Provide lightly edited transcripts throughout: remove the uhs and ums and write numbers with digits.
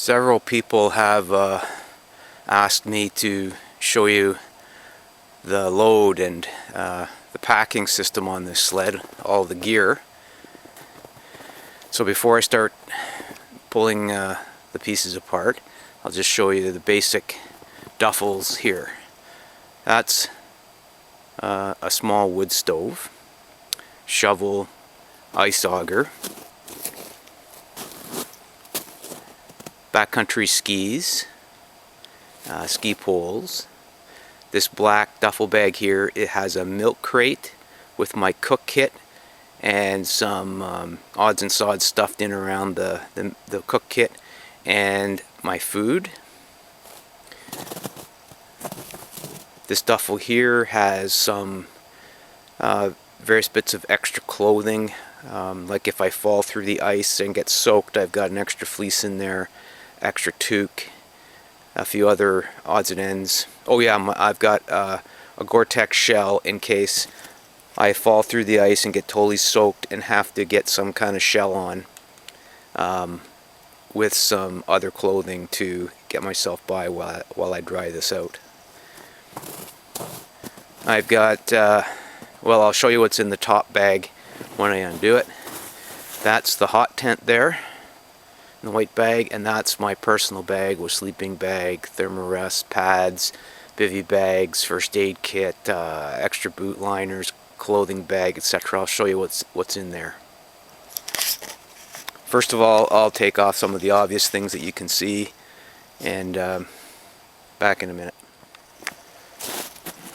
Several people have asked me to show you the load and the packing system on this sled, all the gear. So before I start pulling the pieces apart, I'll just show you the basic duffels here. That's a small wood stove, shovel, ice auger, backcountry skis, ski poles. This black duffel bag here, it has a milk crate with my cook kit and some odds and sods stuffed in around the cook kit and my food. This duffel here has some various bits of extra clothing, like if I fall through the ice and get soaked, I've got an extra fleece in there, extra toque, a few other odds and ends. Oh yeah, I've got a Gore-Tex shell in case I fall through the ice and get totally soaked and have to get some kind of shell on, with some other clothing to get myself by while I dry this out. I've got, well, I'll show you what's in the top bag when I undo it. That's the hot tent there, the white bag, and that's my personal bag with sleeping bag, thermarest, pads, bivy bags, first aid kit, extra boot liners, clothing bag, etc. I'll show you what's in there. First of all, I'll take off some of the obvious things that you can see, and back in a minute.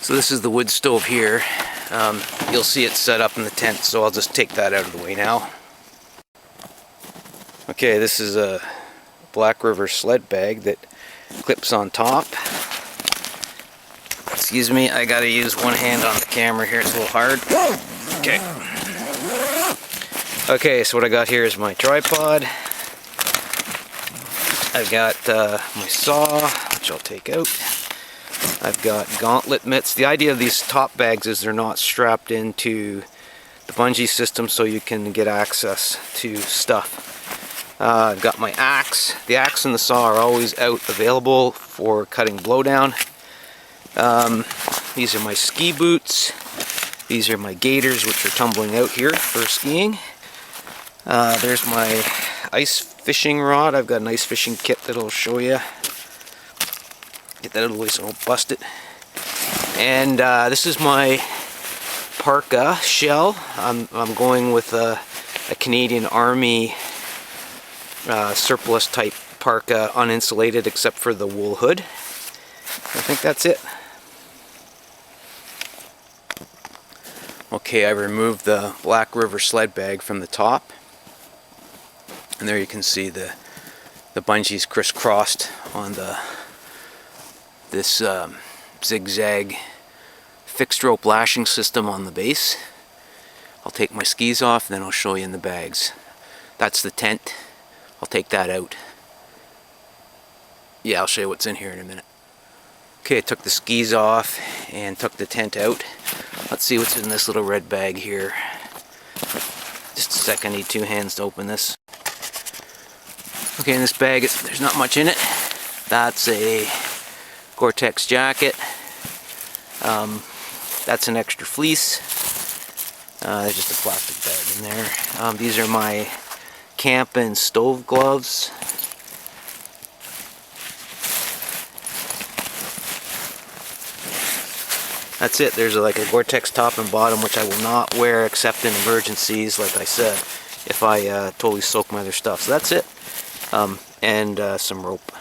So this is the wood stove here. You'll see it set up in the tent, so I'll just take that out of the way now. Okay, this is a Black River sled bag that clips on top. Excuse me, I gotta use one hand on the camera here, it's a little hard. Okay. Okay, so what I got here is my tripod. I've got my saw, which I'll take out. I've got gauntlet mitts. The idea of these top bags is they're not strapped into the bungee system, so you can get access to stuff. I've got my axe. The axe and the saw are always out available for cutting blowdown. These are my ski boots. These are my gaiters, which are tumbling out here for skiing. There's my ice fishing rod. I've got an ice fishing kit that I'll show you. Get that out of the way so I don't bust it. And this is my parka shell. I'm going with a Canadian Army surplus type parka, uninsulated except for the wool hood. I think that's it. Okay, I removed the Black River sled bag from the top, and there you can see the bungees crisscrossed on this zigzag fixed rope lashing system on the base. I'll take my skis off, then I'll show you in the bags. That's the tent. I'll take that out. Yeah, I'll show you what's in here in a minute. Okay, I took the skis off and took the tent out. Let's see what's in this little red bag here. Just a second, I need two hands to open this. Okay, in this bag, there's not much in it. That's a Gore-Tex jacket. That's an extra fleece. There's just a plastic bag in there. These are my camp and stove gloves. That's it. There's like a Gore-Tex top and bottom, which I will not wear except in emergencies, like I said, if I totally soak my other stuff. So that's it. And some rope.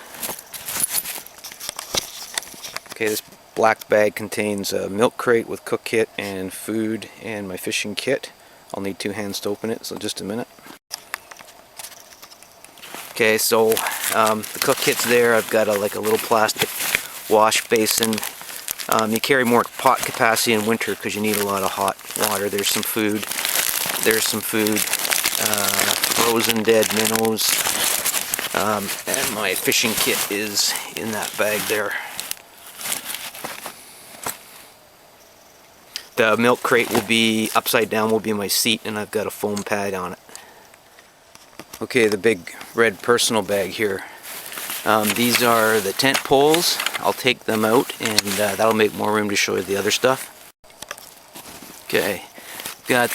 Okay, this black bag contains a milk crate with cook kit and food and my fishing kit. I'll need two hands to open it, so just a minute. Okay, so the cook kit's there. I've got like a little plastic wash basin. You carry more pot capacity in winter because you need a lot of hot water. There's some food. There's some food. Frozen dead minnows. And my fishing kit is in that bag there. The milk crate will be upside down, will be my seat, and I've got a foam pad on it. Okay, the big red personal bag here. These are the tent poles. I'll take them out, and that'll make more room to show you the other stuff. Okay, got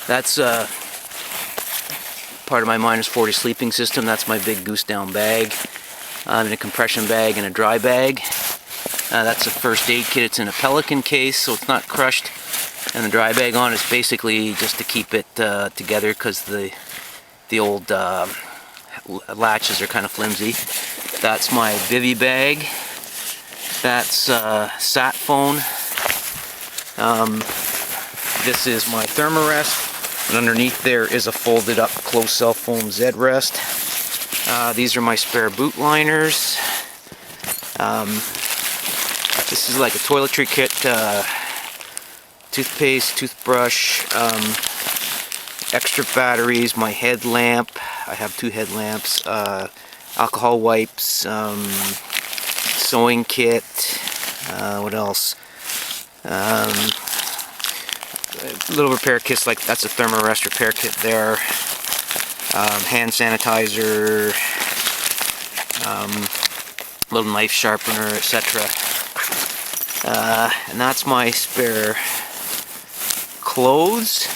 that's part of my -40 sleeping system. That's my big goose down bag, in a compression bag and a dry bag. That's a first aid kit. It's in a Pelican case, so it's not crushed. And the dry bag on is basically just to keep it together, because the old latches are kind of flimsy. That's my bivy bag. That's sat phone. This is my thermarest, and underneath there is a folded up closed cell foam Z rest. These are my spare boot liners. This is like a toiletry kit, toothpaste, toothbrush, extra batteries, my headlamp. I have 2 headlamps, alcohol wipes, sewing kit, what else? Little repair kits, like that's a thermarest repair kit there. Hand sanitizer, little knife sharpener, etc. And that's my spare clothes,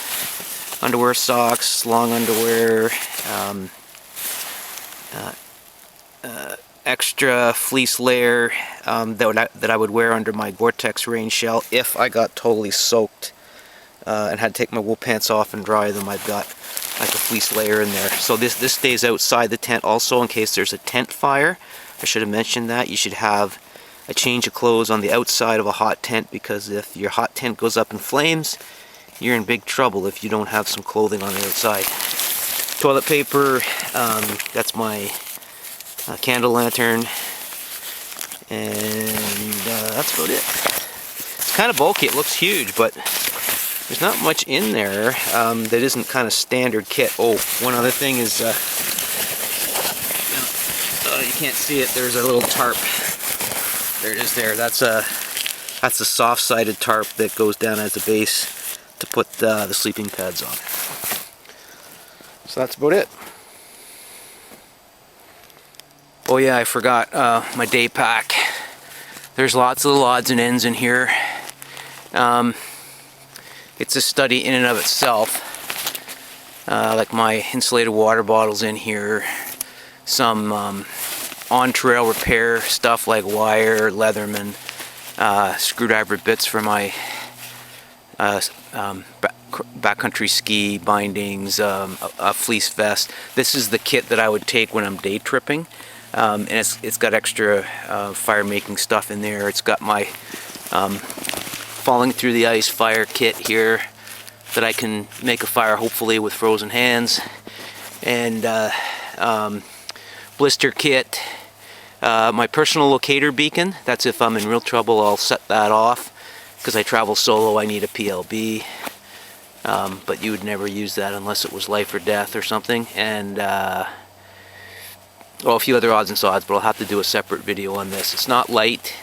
underwear, socks, long underwear, extra fleece layer that I would wear under my Gore-Tex rain shell if I got totally soaked and had to take my wool pants off and dry them. I've got like a fleece layer in there. So this stays outside the tent also in case there's a tent fire. I should have mentioned that. You should have a change of clothes on the outside of a hot tent, because if your hot tent goes up in flames, you're in big trouble if you don't have some clothing on the outside. Toilet paper, that's my candle lantern, and that's about it. It's kind of bulky, it looks huge, but there's not much in there that isn't kind of standard kit. Oh, one other thing is, you can't see it, there's a little tarp. There it is there. That's a soft-sided tarp that goes down as a base to put the sleeping pads on. So that's about it. Oh yeah, I forgot my day pack. There's lots of little odds and ends in here. It's a study in and of itself. Like my insulated water bottles in here, some on-trail repair stuff like wire, Leatherman, screwdriver bits for my backcountry ski bindings, a fleece vest. This is the kit that I would take when I'm day tripping, and it's got extra fire making stuff in there. It's got my falling through the ice fire kit here that I can make a fire hopefully with frozen hands, and blister kit, my personal locator beacon. That's if I'm in real trouble, I'll set that off, because I travel solo, I need a PLB, but you would never use that unless it was life or death or something. And well, a few other odds and sods, but I'll have to do a separate video on this. It's not light.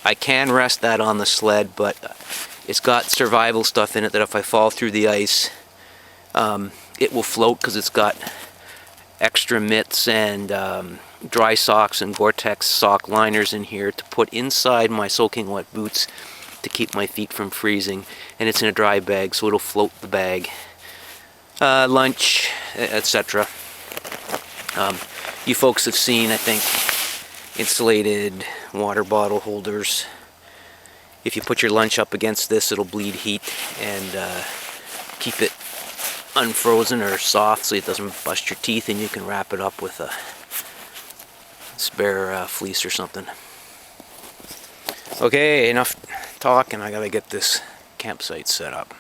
I can rest that on the sled, but it's got survival stuff in it that if I fall through the ice, it will float, because it's got extra mitts and dry socks and Gore-Tex sock liners in here to put inside my soaking wet boots to keep my feet from freezing, and it's in a dry bag, so it'll float the bag. Lunch, etc. You folks have seen, I think, insulated water bottle holders. If you put your lunch up against this, it'll bleed heat and keep it unfrozen or soft so it doesn't bust your teeth, and you can wrap it up with a spare fleece or something. Okay, enough talking. I gotta get this campsite set up.